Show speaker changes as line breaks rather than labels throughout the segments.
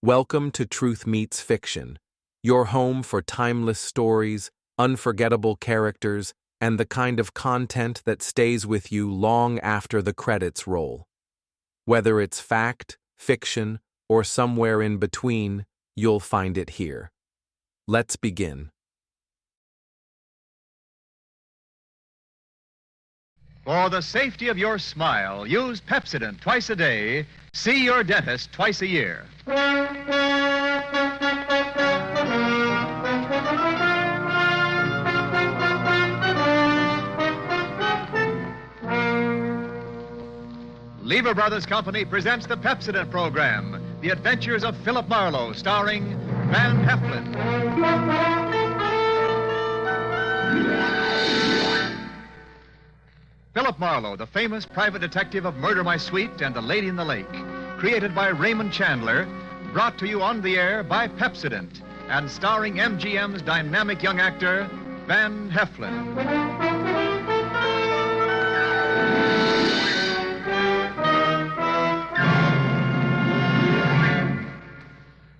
Welcome to Truth Meets Fiction, your home for timeless stories, unforgettable characters, and the kind of content that stays with you long after the credits roll. Whether it's fact, fiction, or somewhere in between, you'll find it here. Let's begin.
For the safety of your smile, use Pepsodent twice a day. See your dentist twice a year. Lever Brothers Company presents the Pepsodent program, The Adventures of Philip Marlowe, starring Van Heflin. Philip Marlowe, the famous private detective of Murder My Sweet and The Lady in the Lake, created by Raymond Chandler, brought to you on the air by Pepsodent, and starring MGM's dynamic young actor, Van Heflin.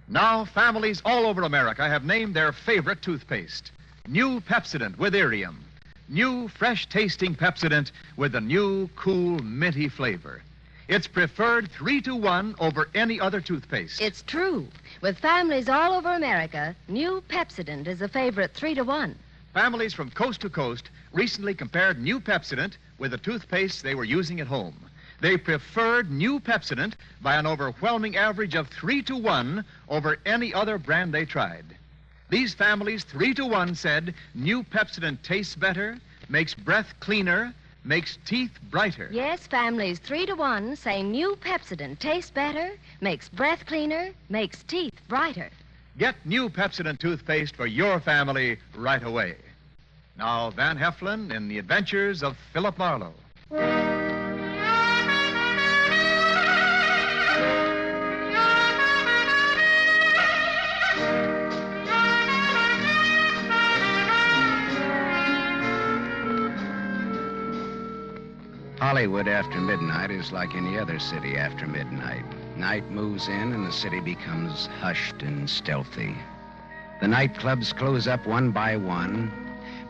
Now, families all over America have named their favorite toothpaste, New Pepsodent with Irium. New, fresh-tasting Pepsodent with a new, cool, minty flavor. It's preferred 3-to-1 over any other toothpaste.
It's true. With families all over America, New Pepsodent is a favorite 3-to-1.
Families from coast to coast recently compared New Pepsodent with the toothpaste they were using at home. They preferred New Pepsodent by an overwhelming average of 3-to-1 over any other brand they tried. These families, 3-to-1, said New Pepsodent tastes better, makes breath cleaner, makes teeth brighter.
Yes, families 3-to-1 say New Pepsodent tastes better, makes breath cleaner, makes teeth brighter.
Get New Pepsodent toothpaste for your family right away. Now, Van Heflin in The Adventures of Philip Marlowe.
Hollywood after midnight is like any other city after midnight. Night moves in and the city becomes hushed and stealthy. The nightclubs close up one by one,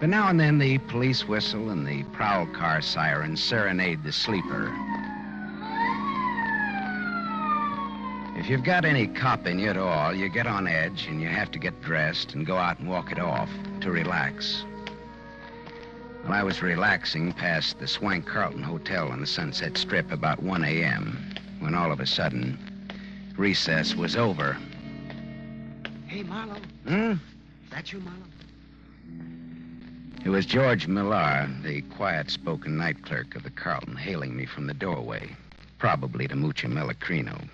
but now and then the police whistle and the prowl car sirens serenade the sleeper. If you've got any cop in you at all, you get on edge and you have to get dressed and go out and walk it off to relax. Well, I was relaxing past the Swank Carlton Hotel on the Sunset Strip about 1 a.m. when all of a sudden, recess was over.
Hey, Marlowe.
Hmm?
Is that you, Marlowe?
It was George Millar, the quiet-spoken night clerk of the Carlton, hailing me from the doorway, probably to Mucha Melacrino.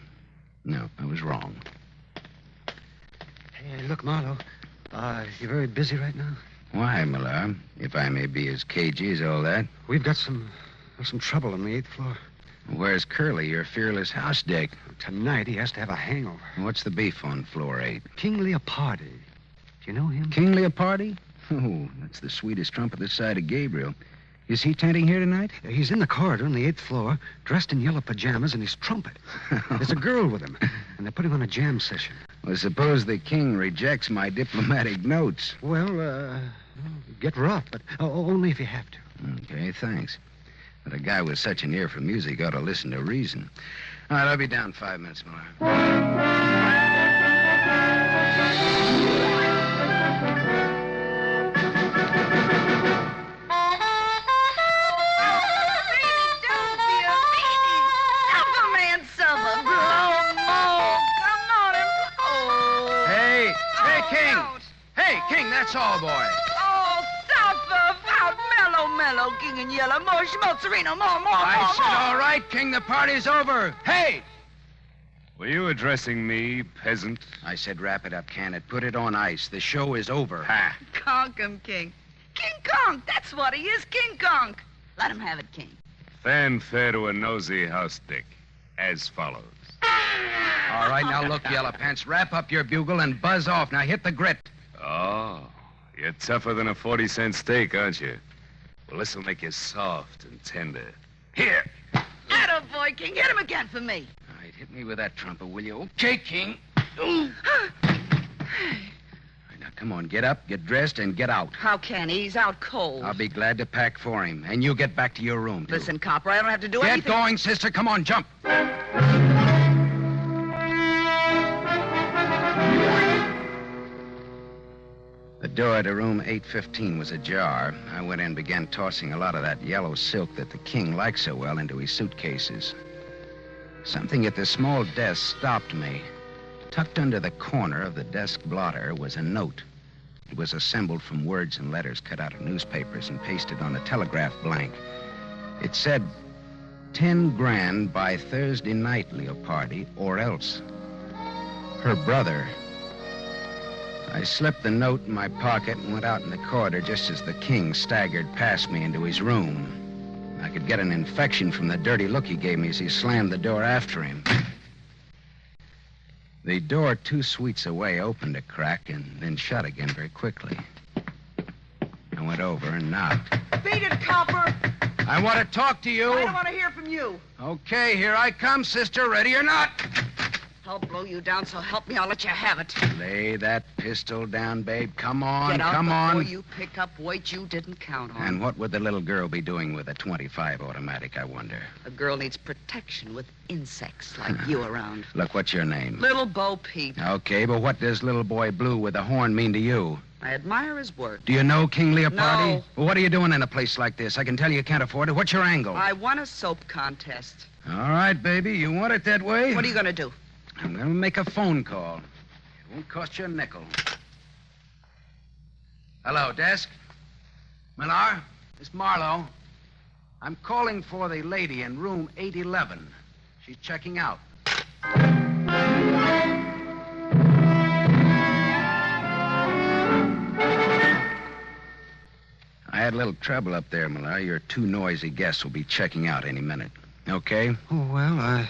No, I was wrong.
Hey, look, Marlowe. You're very busy right now?
Why, Millar? If I may be as cagey as all that.
We've got some trouble on the 8th floor.
Where's Curly, your fearless house dick?
Tonight, he has to have a hangover.
What's the beef on floor 8?
King Leopardi. Do you know him?
King Leopardi? Oh, that's the sweetest trump this side of Gabriel. Is he tenting here tonight?
He's in the corridor on the 8th floor, dressed in yellow pajamas and his trumpet. There's a girl with him, and they're putting on a jam session.
Well, suppose the king rejects my diplomatic notes.
Well, get rough, but only if you have to.
Okay, thanks. But a guy with such an ear for music ought to listen to reason. All right, I'll be down 5 minutes, Millar. King, that's all, boy.
Oh, suffer, out, mellow, king and yellow, more schmozzerino, more.
I said, all right, King, the party's over. Hey!
Were you addressing me, peasant?
I said, wrap it up, can it? Put it on ice. The show is over.
Ha!
Conk him, King. King Conk, that's what he is, King Conk. Let him have it, King.
Fanfare to a nosy house dick, as follows.
All right, now look, Yellow Pants, wrap up your bugle and buzz off. Now hit the grit.
Oh, you're tougher than a 40-cent steak, aren't you? Well, this'll make you soft and tender. Here.
Attaboy, King. Hit him again for me.
All right, hit me with that trumpet, will you? Okay, King. Now, come on, get up, get dressed, and get out.
How can he? He's out cold.
I'll be glad to pack for him. And you get back to your room, too.
Listen, Copper, I don't have to do
Get
anything.
going, sister. Come on, jump. The door to room 815 was ajar. I went in and began tossing a lot of that yellow silk that the king liked so well into his suitcases. Something at the small desk stopped me. Tucked under the corner of the desk blotter was a note. It was assembled from words and letters cut out of newspapers and pasted on a telegraph blank. It said, 10 grand by Thursday night, Leopardi, or else. Her brother. I slipped the note in my pocket and went out in the corridor just as the king staggered past me into his room. I could get an infection from the dirty look he gave me as he slammed the door after him. The door 2 suites away opened a crack and then shut again very quickly. I went over and knocked.
Beat it, Copper.
I want to talk to you.
I don't want to hear from you.
Okay, here I come, sister. Ready or not?
I'll blow you down, so help me, I'll let you have it.
Lay that pistol down, babe. Come on,
Get out
come
before
on.
you pick up weight you didn't count on.
And what would the little girl be doing with a .25 automatic, I wonder?
A girl needs protection with insects like you around.
Look, what's your name?
Little Bo Peep.
Okay, but what does little boy Blue with the horn mean to you?
I admire his work.
Do you know King Leopardi?
No.
Well, what are you doing in a place like this? I can tell you can't afford it. What's your angle?
I won a soap contest.
All right, baby. You want it that way?
What are you going to do?
I'm going to make a phone call. It won't cost you a nickel. Hello, desk. Millar, it's Marlowe. I'm calling for the lady in room 811. She's checking out. I had a little trouble up there, Millar. Your 2 noisy guests will be checking out any minute. Okay?
Oh, well, I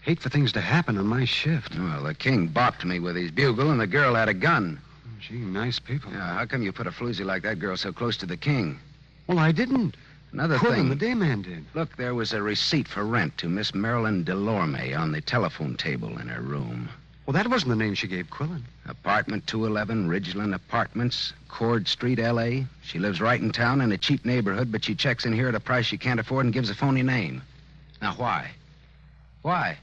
hate for things to happen on my shift.
Well, the king bopped me with his bugle, and the girl had a gun.
Gee, nice people.
Yeah, how come you put a floozy like that girl so close to the king?
Well, I didn't.
Another
Quillen,
thing.
the day man did.
Look, there was a receipt for rent to Miss Marilyn Delorme on the telephone table in her room.
Well, that wasn't the name she gave Quillen.
Apartment 211, Ridgeland Apartments, Cord Street, L.A. She lives right in town in a cheap neighborhood, but she checks in here at a price she can't afford and gives a phony name. Now, why? Why?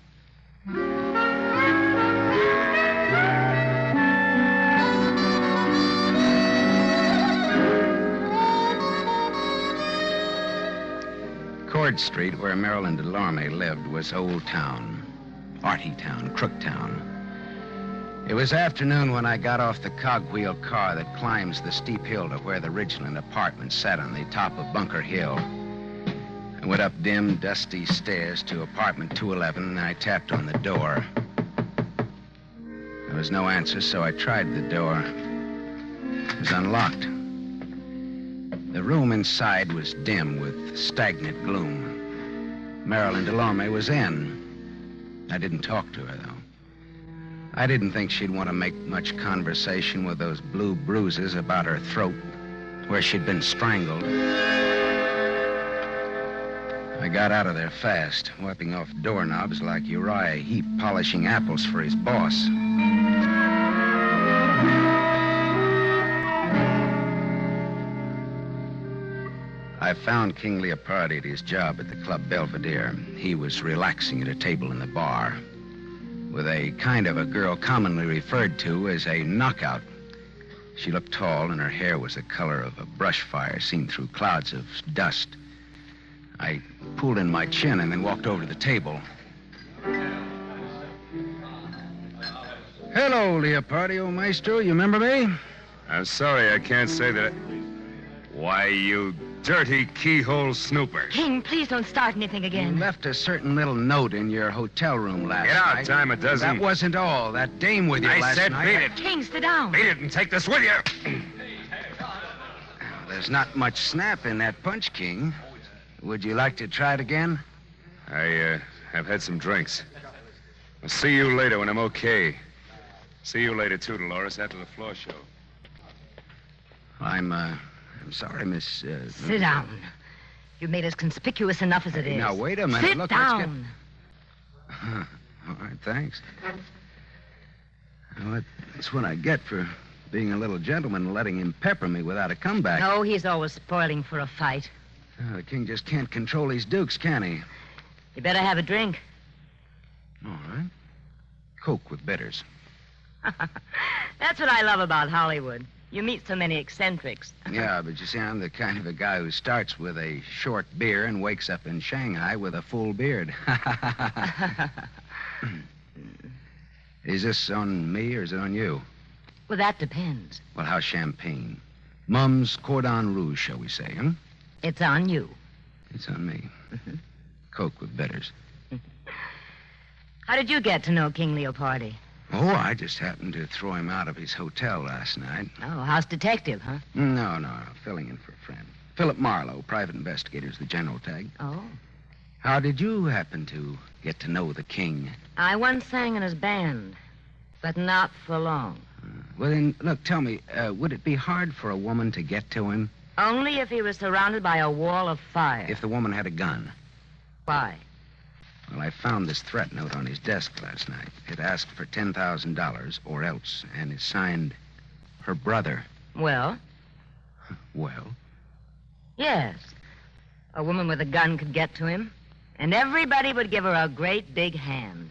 Cord Street, where Marilyn Delorme lived, was Old Town, Arty Town, Crook Town. It was afternoon when I got off the cogwheel car that climbs the steep hill to where the Ridgeland Apartments sat on the top of Bunker Hill. I went up dim, dusty stairs to apartment 211, and I tapped on the door. There was no answer, so I tried the door. It was unlocked. The room inside was dim with stagnant gloom. Marilyn Delorme was in. I didn't talk to her, though. I didn't think she'd want to make much conversation with those blue bruises about her throat, where she'd been strangled. I got out of there fast, wiping off doorknobs like Uriah Heep polishing apples for his boss. I found King Leopardi at his job at the Club Belvedere. He was relaxing at a table in the bar with a kind of a girl commonly referred to as a knockout. She looked tall, and her hair was the color of a brush fire seen through clouds of dust. I pulled in my chin and then walked over to the table. Hello, Leopardi, old maestro. You remember me?
I'm sorry, I can't say that. Why, you dirty keyhole snooper.
King, please don't start anything
You
again.
left a certain little note in your hotel room last
Get out,
night.
dime a dozen.
That wasn't all. That dame with you
I
last
said
night.
beat it.
King, sit down.
Beat it and take this with you.
There's not much snap in that punch, King. Would you like to try it again?
I have had some drinks. I'll see you later when I'm okay. See you later, too, Dolores, after the floor show.
I'm sorry, Miss...
Sit down. You've made us conspicuous enough as it is.
Now, wait a minute.
Sit
Look,
down.
Let's get... All right, thanks. Well, that's what I get for being a little gentleman and letting him pepper me without a comeback.
Oh, he's always spoiling for a fight.
The king just can't control these dukes, can he?
You better have a drink.
All right. Coke with bitters.
That's what I love about Hollywood. You meet so many eccentrics.
Yeah, but you see, I'm the kind of a guy who starts with a short beer and wakes up in Shanghai with a full beard. Is this on me or is it on you?
Well, that depends.
Well, how's champagne? Mum's cordon rouge, shall we say, huh?
It's on you.
It's on me. Coke with bitters.
How did you get to know King Leopardi?
Oh, I just happened to throw him out of his hotel last night.
Oh, house detective, huh?
No, filling in for a friend. Philip Marlowe, private investigator's the general tag.
Oh.
How did you happen to get to know the king?
I once sang in his band, but not for long.
Well, then, look, tell me, would it be hard for a woman to get to him?
Only if he was surrounded by a wall of fire.
If the woman had a gun?
Why?
Well, I found this threat note on his desk last night. It asked for $10,000 or else, and it's signed her brother.
Well?
Well?
Yes. A woman with a gun could get to him, and everybody would give her a great big hand.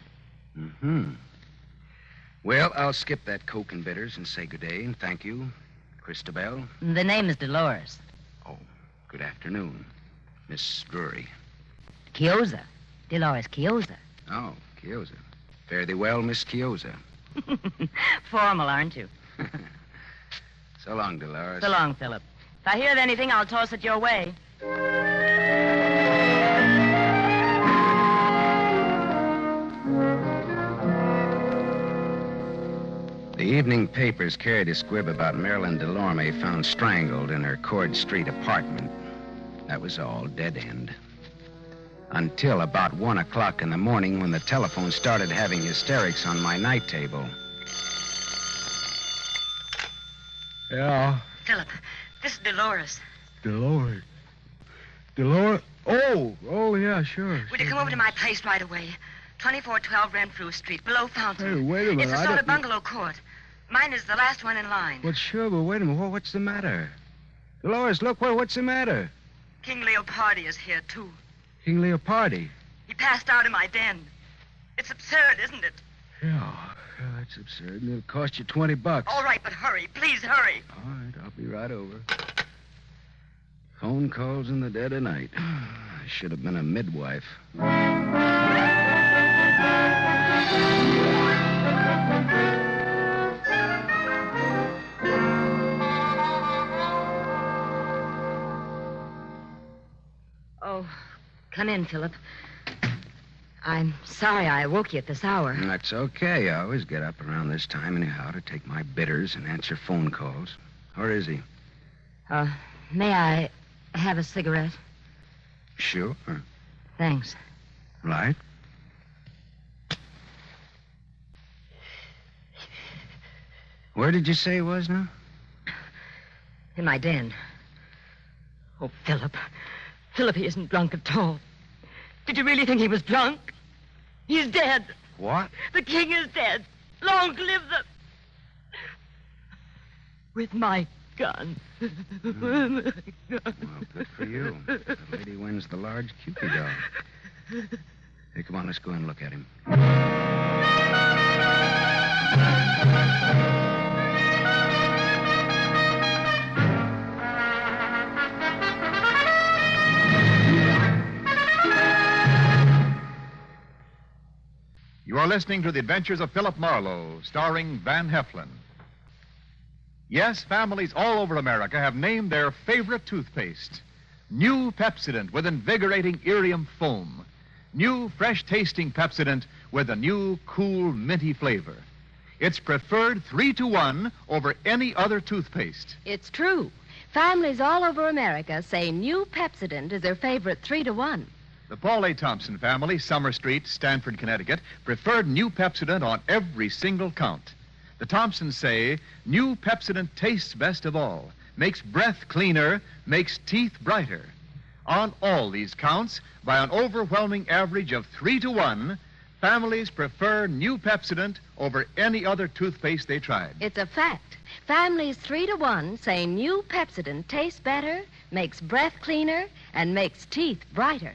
Mm-hmm. Well, I'll skip that Coke and bitters and say good day and thank you, Christabel.
The name is Dolores.
Oh, good afternoon, Miss Drury.
Chiozza. Dolores Chiozza.
Oh, Chiozza. Fare thee well, Miss Chiozza.
Formal, aren't you?
So long, Dolores.
So long, Philip. If I hear of anything, I'll toss it your way.
The evening papers carried a squib about Marilyn Delorme found strangled in her Cord Street apartment. That was all, dead end. Until about 1 o'clock in the morning when the telephone started having hysterics on my night table.
Yeah.
Philip, this is Dolores.
Dolores. Dolores? Oh, yeah, sure.
Would you come over to my place right away? 2412 Renfrew Street, below Fountain.
Hey, wait a minute.
It's a sort of bungalow court. Mine is the last one in line.
Well, sure, but wait a minute. What's the matter? Dolores, look, what's the matter?
King Leopardi is here, too.
King Leopardi.
He passed out in my den. It's absurd, isn't it?
Yeah, that's absurd. And it'll cost you $20.
All right, but hurry. Please hurry.
All right, I'll be right over. Phone calls in the dead of night.
I should have been a midwife.
Oh, come in, Philip. I'm sorry I woke you at this hour.
That's okay. I always get up around this time anyhow to take my bitters and answer phone calls. Where is he?
May I have a cigarette?
Sure.
Thanks.
Right. Where did you say he was now?
In my den. Oh, Philip. Philip, he isn't drunk at all. Did you really think he was drunk? He's dead.
What?
The king is dead. Long live the... With my gun.
Well, good for you. The lady wins the large Cupid doll. Hey, come on, let's go and look at him.
You are listening to The Adventures of Philip Marlowe, starring Van Heflin. Yes, families all over America have named their favorite toothpaste. New Pepsodent with invigorating Irium foam. New fresh-tasting Pepsodent with a new, cool, minty flavor. It's preferred 3-to-1 over any other toothpaste.
It's true. Families all over America say new Pepsodent is their favorite 3-to-1.
The Paul A. Thompson family, Summer Street, Stamford, Connecticut, preferred new Pepsodent on every single count. The Thompsons say new Pepsodent tastes best of all, makes breath cleaner, makes teeth brighter. On all these counts, by an overwhelming average of 3-to-1, families prefer new Pepsodent over any other toothpaste they tried.
It's a fact. Families 3-to-1 say new Pepsodent tastes better, makes breath cleaner, and makes teeth brighter.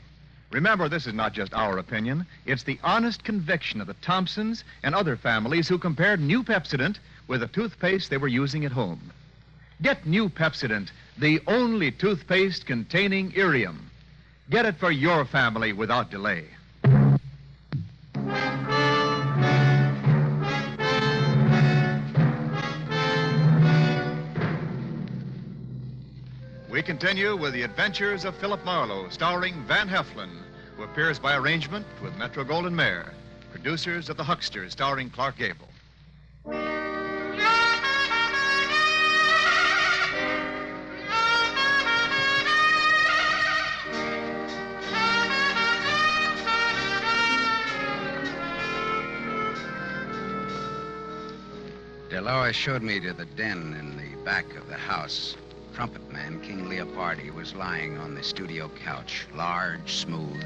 Remember, this is not just our opinion. It's the honest conviction of the Thompsons and other families who compared new Pepsodent with the toothpaste they were using at home. Get new Pepsodent, the only toothpaste containing irium. Get it for your family without delay. We continue with The Adventures of Philip Marlowe, starring Van Heflin, who appears by arrangement with Metro-Goldwyn-Mayer, producers of The Hucksters, starring Clark Gable.
Dolores showed me to the den in the back of the house. Trumpet man King Leopardi was lying on the studio couch, large, smooth,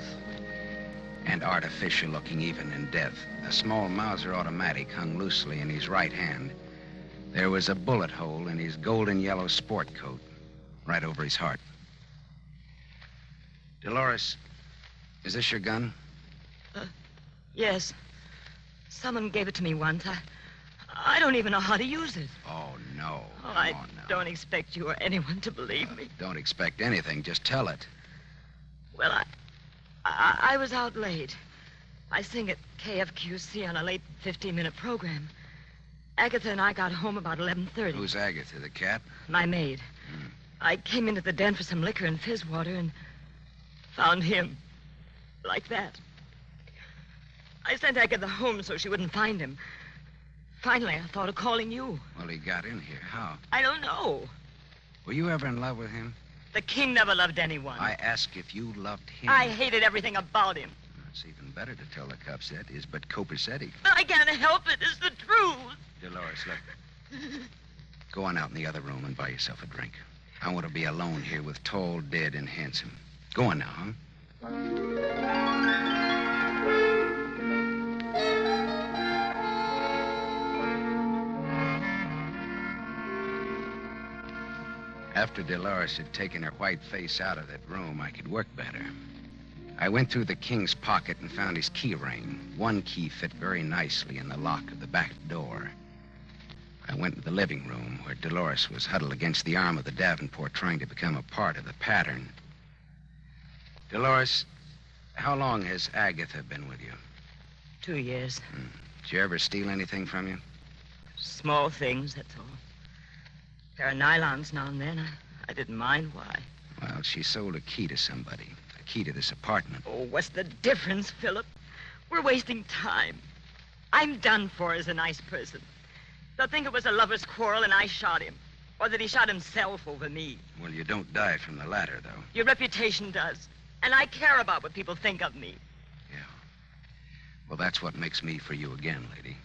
and artificial looking even in death. A small Mauser automatic hung loosely in his right hand. There was a bullet hole in his golden yellow sport coat, right over his heart. Dolores, is this your gun?
Yes. Someone gave it to me once. I don't even know how to use it.
Oh, no.
Oh, I don't expect you or anyone to believe me.
Don't expect anything. Just tell it.
Well, I was out late. I sing at KFQC on a late 15-minute program. Agatha and I got home about 11:30.
Who's Agatha, the cat?
My maid. I came into the den for some liquor and fizz water and found him. Like that. I sent Agatha home so she wouldn't find him. Finally, I thought of calling you.
Well, he got in here. How?
I don't know.
Were you ever in love with him?
The king never loved anyone.
I asked if you loved him.
I hated everything about him.
It's even better to tell the cops that is but copacetic.
But I can't help it. It's the truth.
Dolores, look. Go on out in the other room and buy yourself a drink. I want to be alone here with tall, dead, and handsome. Go on now, huh? After Dolores had taken her white face out of that room, I could work better. I went through the king's pocket and found his key ring. One key fit very nicely in the lock of the back door. I went to the living room where Dolores was huddled against the arm of the Davenport trying to become a part of the pattern. Dolores, how long has Agatha been with you?
2 years.
Did you ever steal anything from you?
Small things, that's all. Pair of nylons now and then. I didn't mind why.
Well, she sold a key to somebody. A key to this apartment.
Oh, what's the difference, Philip? We're wasting time. I'm done for as a nice person. They'll think it was a lover's quarrel and I shot him. Or that he shot himself over me.
Well, you don't die from the latter, though.
Your reputation does. And I care about what people think of me.
Yeah. Well, that's what makes me for you again, lady.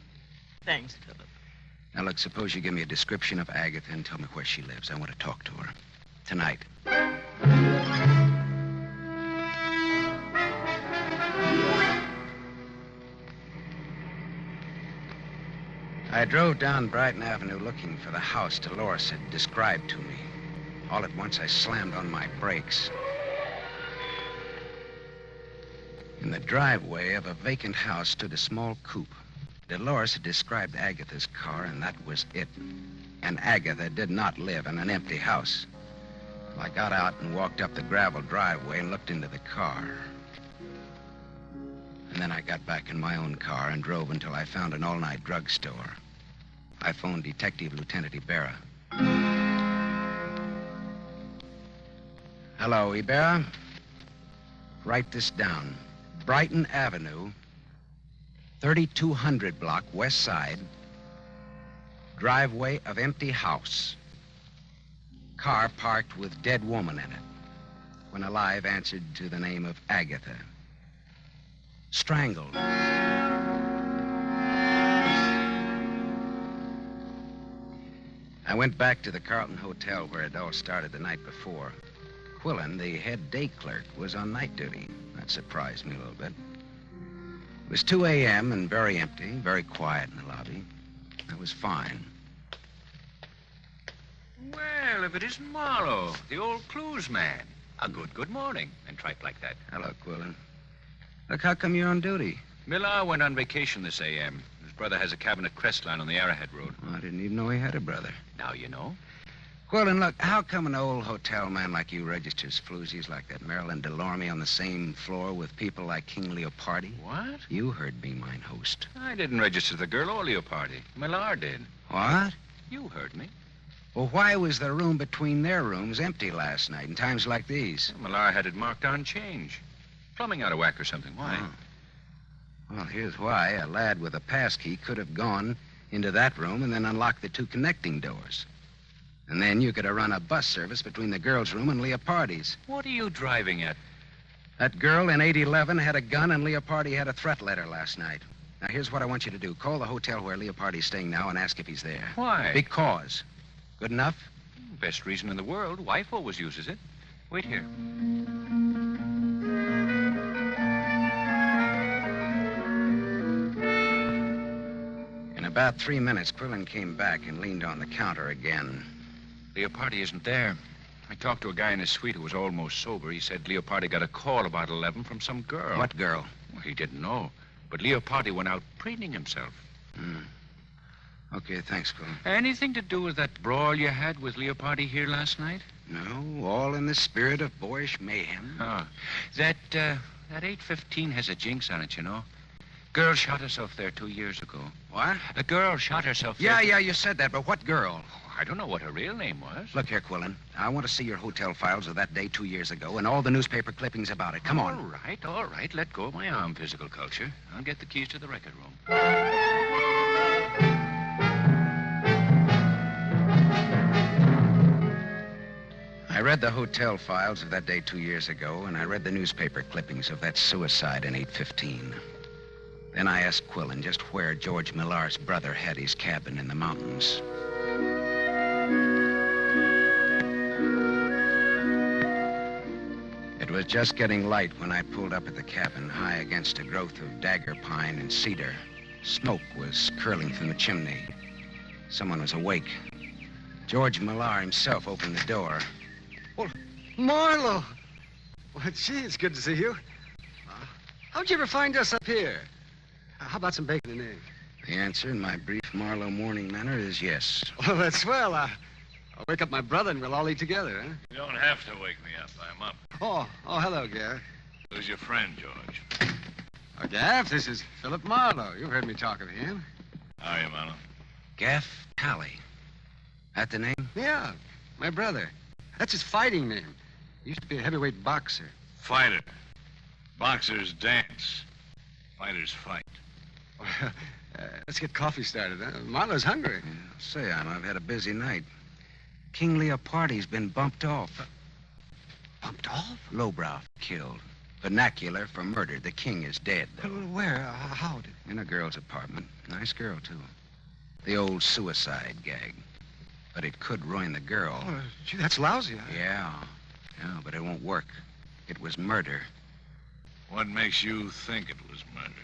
Thanks, Philip.
Now, look, suppose you give me a description of Agatha and tell me where she lives. I want to talk to her. Tonight. I drove down Brighton Avenue looking for the house Dolores had described to me. All at once, I slammed on my brakes. In the driveway of a vacant house stood a small coupe. Dolores had described Agatha's car, and that was it. And Agatha did not live in an empty house. I got out and walked up the gravel driveway and looked into the car. And then I got back in my own car and drove until I found an all-night drugstore. I phoned Detective Lieutenant Ibarra. Hello, Ibarra. Write this down. Brighton Avenue, 3200 block, west side. Driveway of empty house. Car parked with dead woman in it. When alive, answered to the name of Agatha. Strangled. I went back to the Carlton Hotel where it all started the night before. Quillen, the head day clerk, was on night duty. That surprised me a little bit. It was 2 a.m. and very empty, very quiet in the lobby. That was fine.
Well, if it isn't Marlowe, the old clues man. A good morning, and tripe like that.
Hello, Quillen. Look, how come you're on duty?
Millar went on vacation this a.m. His brother has a cabin at Crestline on the Arrowhead Road.
Well, I didn't even know he had a brother.
Now you know.
Quillen, look, how come an old hotel man like you registers floozies like that Marilyn Delorme on the same floor with people like King Leopardi?
What?
You heard me, mine host.
I didn't register the girl or Leopardi. Millar did.
What?
You heard me.
Well, why was the room between their rooms empty last night in times like these?
Millar had it marked on change. Plumbing out of whack or something. Why?
Oh. Well, here's why. A lad with a pass key could have gone into that room and then unlocked the 2 connecting doors. And then you could have run a bus service between the girl's room and Leopardi's.
What are you driving at?
That girl in 811 had a gun and Leopardi had a threat letter last night. Now, here's what I want you to do. Call the hotel where Leopardi's staying now and ask if he's there.
Why?
Because. Good enough?
Best reason in the world. Wife always uses it. Wait here.
In about 3 minutes, Quillen came back and leaned on the counter again.
Leopardi isn't there. I talked to a guy in his suite who was almost sober. He said Leopardi got a call about 11 from some girl.
What girl?
Well, he didn't know. But Leopardi went out preening himself.
Okay, thanks, Quillen.
Anything to do with that brawl you had with Leopardi here last night?
No, all in the spirit of boyish mayhem.
Oh. That 815 has a jinx on it, you know. Girl shot herself there 2 years ago.
What?
A girl shot herself there.
Yeah, you said that, but what girl?
I don't know what her real name was.
Look here, Quillen. I want to see your hotel files of that day 2 years ago and all the newspaper clippings about it. Come on.
All right. Let go of my arm, physical culture. I'll get the keys to the record room.
I read the hotel files of that day 2 years ago, and I read the newspaper clippings of that suicide in 815. Then I asked Quillen just where George Millar's brother had his cabin in the mountains. It was just getting light when I pulled up at the cabin, high against a growth of dagger pine and cedar. Smoke was curling from the chimney. Someone was awake. George Millar himself opened the door.
Well, Marlowe! Well, gee, it's good to see you. How'd you ever find us up here? How about some bacon and eggs?
The answer in my brief Marlowe morning manner is yes.
Well, that's swell. I'll wake up my brother and we'll all eat together, huh?
You don't have to wake me up. I'm up.
Oh, hello, Gaff.
Who's your friend, George?
Oh, Gaff, this is Philip Marlowe. You've heard me talk of him.
How are you, Marlowe?
Gaff Tally. That the name?
Yeah, my brother. That's his fighting name. He used to be a heavyweight boxer.
Fighter. Boxers dance. Fighters fight.
Let's get coffee started, huh? Marlowe's hungry.
Yeah, say, I've had a busy night. King Leopardi's been bumped off.
Bumped off?
Lowbrow killed. Vernacular for murder. The king is dead, though.
Where? How did?
In a girl's apartment. Nice girl, too. The old suicide gag. But it could ruin the girl.
Oh, gee, that's lousy.
Yeah, but it won't work. It was murder.
What makes you think it was murder?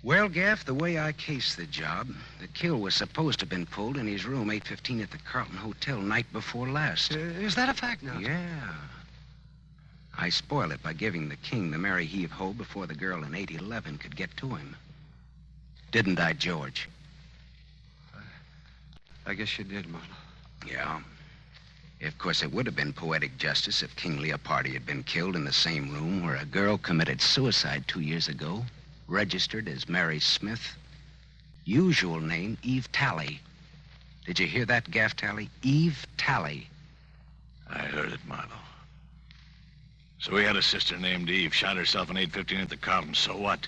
Well, Gaff, the way I cased the job, the kill was supposed to have been pulled in his room 815 at the Carlton Hotel night before last.
Is that a fact now?
Yeah. I spoiled it by giving the king the merry heave-ho before the girl in 811 could get to him. Didn't I, George?
I guess you did, Marlowe.
Yeah. Of course, it would have been poetic justice if King Leopardi had been killed in the same room where a girl committed suicide 2 years ago, registered as Mary Smith. Usual name, Eve Tally. Did you hear that, Gaff Tally? Eve Tally.
I heard it, Marlowe. So he had a sister named Eve, shot herself in 815 at the Carlton. So what?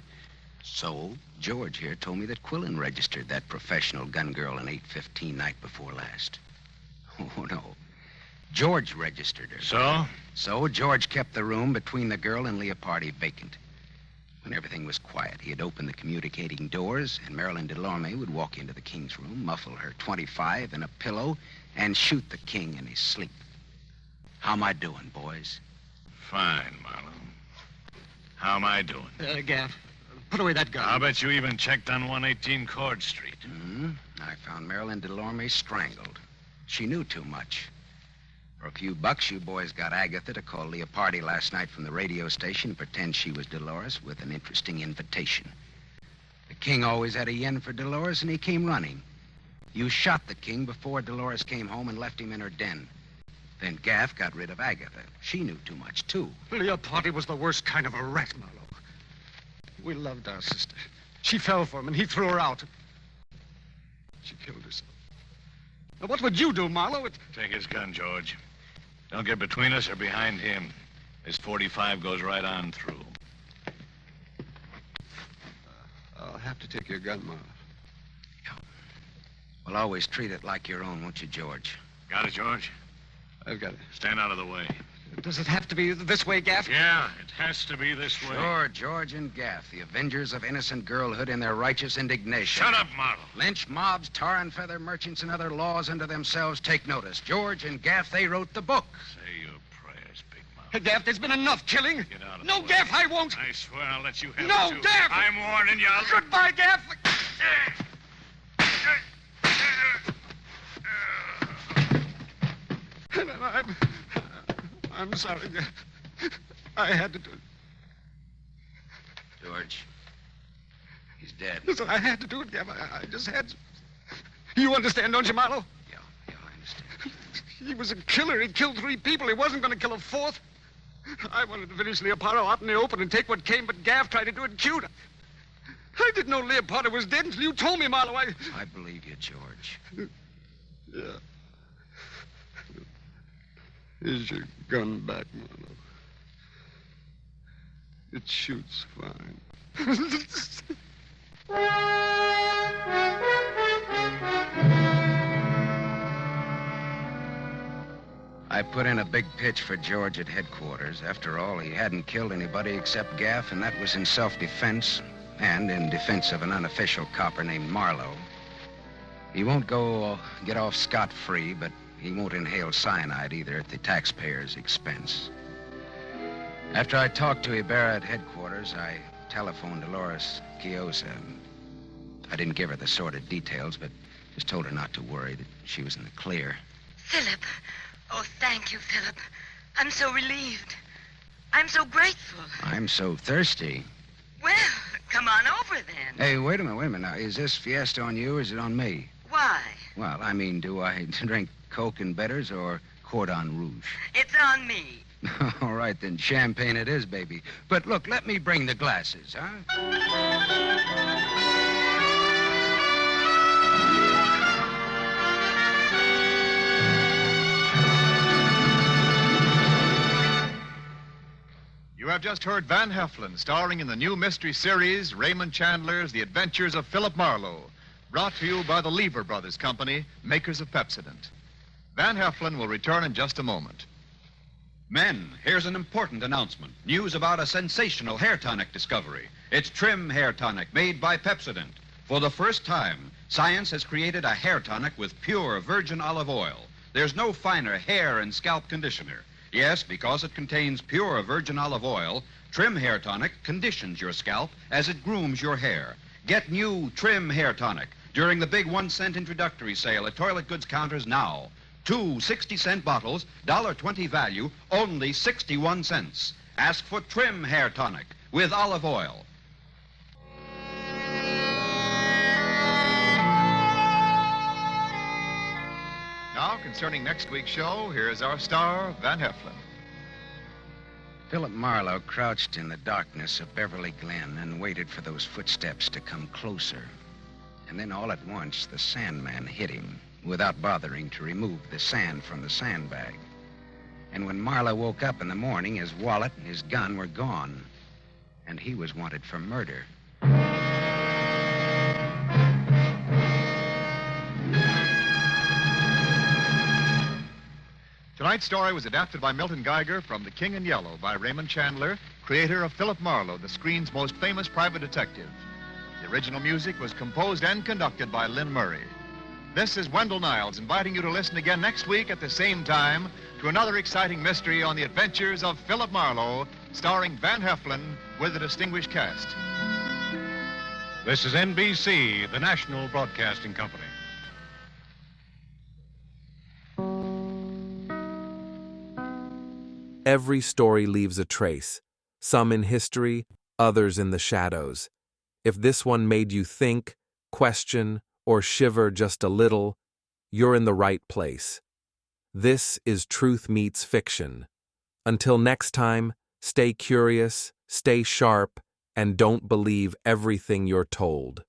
So, George here told me that Quillen registered that professional gun girl in 815 night before last. Oh, no. George registered her.
So?
So George kept the room between the girl and Leopardi vacant. When everything was quiet, he'd open the communicating doors, and Marilyn Delorme would walk into the king's room, muffle her .25 in a pillow, and shoot the king in his sleep. How am I doing, boys?
Fine, Marlowe. How am I doing?
Gaff, Put away that gun.
I'll bet you even checked on 118 Cord Street.
I found Marilyn Delorme strangled. She knew too much. For a few bucks, you boys got Agatha to call Leopardi last night from the radio station and pretend she was Dolores with an interesting invitation. The king always had a yen for Dolores, and he came running. You shot the king before Dolores came home and left him in her den. Then Gaff got rid of Agatha. She knew too much, too.
Leopardi was the worst kind of a rat, Marlowe. We loved our sister. She fell for him, and he threw her out. She killed herself. Now, what would you do, Marlowe?
Take his gun, George. Don't get between us or behind him. This 45 goes right on through.
I'll have to take your gun, Marlowe.
Well, always treat it like your own, won't you, George?
Got it, George?
I've got it.
Stand out of the way.
Does it have to be this way, Gaff?
Yeah, it has to be this way.
Sure, George and Gaff, the avengers of innocent girlhood in their righteous indignation.
Shut up, Marlowe.
Lynch mobs, tar and feather merchants, and other laws unto themselves take notice. George and Gaff, they wrote the book.
Say your prayers, Big Mouth.
Hey, Gaff, there's been enough killing.
Get out of the
No,
way.
Gaff, I won't.
I swear I'll let you have
No,
it, too.
Gaff!
I'm warning you.
Goodbye, Gaff. I'm sorry, Gaff. I had to do it.
George, he's dead.
Listen, I had to do it, Gaff. I just had to. You understand, don't you, Marlowe?
Yeah, I understand.
He was a killer. He killed 3 people. He wasn't going to kill a 4th. I wanted to finish Leopardo out in the open and take what came, but Gaff tried to do it cute. I didn't know Leopardo was dead until you told me, Marlowe.
I believe you, George.
Yeah. Here's your gun back, Marlowe. It shoots fine.
I put in a big pitch for George at headquarters. After all, he hadn't killed anybody except Gaff, and that was in self-defense and in defense of an unofficial copper named Marlowe. He won't get off scot-free, but he won't inhale cyanide either at the taxpayer's expense. After I talked to Ibarra at headquarters, I telephoned Dolores Quiosa. I didn't give her the sordid details, but just told her not to worry, that she was in the clear.
Philip. Oh, thank you, Philip. I'm so relieved. I'm so grateful.
I'm so thirsty.
Well, come on over then.
Hey, wait a minute. Now, is this fiesta on you or is it on me?
Why?
Well, I mean, do I drink Coke and bitters or Cordon Rouge?
It's on me.
All right, then champagne it is, baby. But look, let me bring the glasses, huh?
You have just heard Van Heflin, starring in the new mystery series, Raymond Chandler's The Adventures of Philip Marlowe, brought to you by the Lever Brothers Company, makers of Pepsodent. Van Heflin will return in just a moment.
Men, here's an important announcement. News about a sensational hair tonic discovery. It's Trim Hair Tonic, made by Pepsodent. For the first time, science has created a hair tonic with pure virgin olive oil. There's no finer hair and scalp conditioner. Yes, because it contains pure virgin olive oil, Trim Hair Tonic conditions your scalp as it grooms your hair. Get new Trim Hair Tonic during the big 1-cent introductory sale at toilet goods counters now. 2 60-cent bottles, $1.20 value, only 61 cents. Ask for Trim Hair Tonic with olive oil.
Now, concerning next week's show, here's our star, Van Heflin.
Philip Marlowe crouched in the darkness of Beverly Glen and waited for those footsteps to come closer. And then all at once, the Sandman hit him without bothering to remove the sand from the sandbag. And when Marlowe woke up in the morning, his wallet and his gun were gone. And he was wanted for murder.
Tonight's story was adapted by Milton Geiger from The King in Yellow by Raymond Chandler, creator of Philip Marlowe, the screen's most famous private detective. The original music was composed and conducted by Lynn Murray. This is Wendell Niles inviting you to listen again next week at the same time to another exciting mystery on the adventures of Philip Marlowe, starring Van Heflin with a distinguished cast.
This is NBC, the national broadcasting company.
Every story leaves a trace, some in history, others in the shadows. If this one made you think, question, or shiver just a little, you're in the right place. This is Truth Meets Fiction. Until next time, stay curious, stay sharp, and don't believe everything you're told.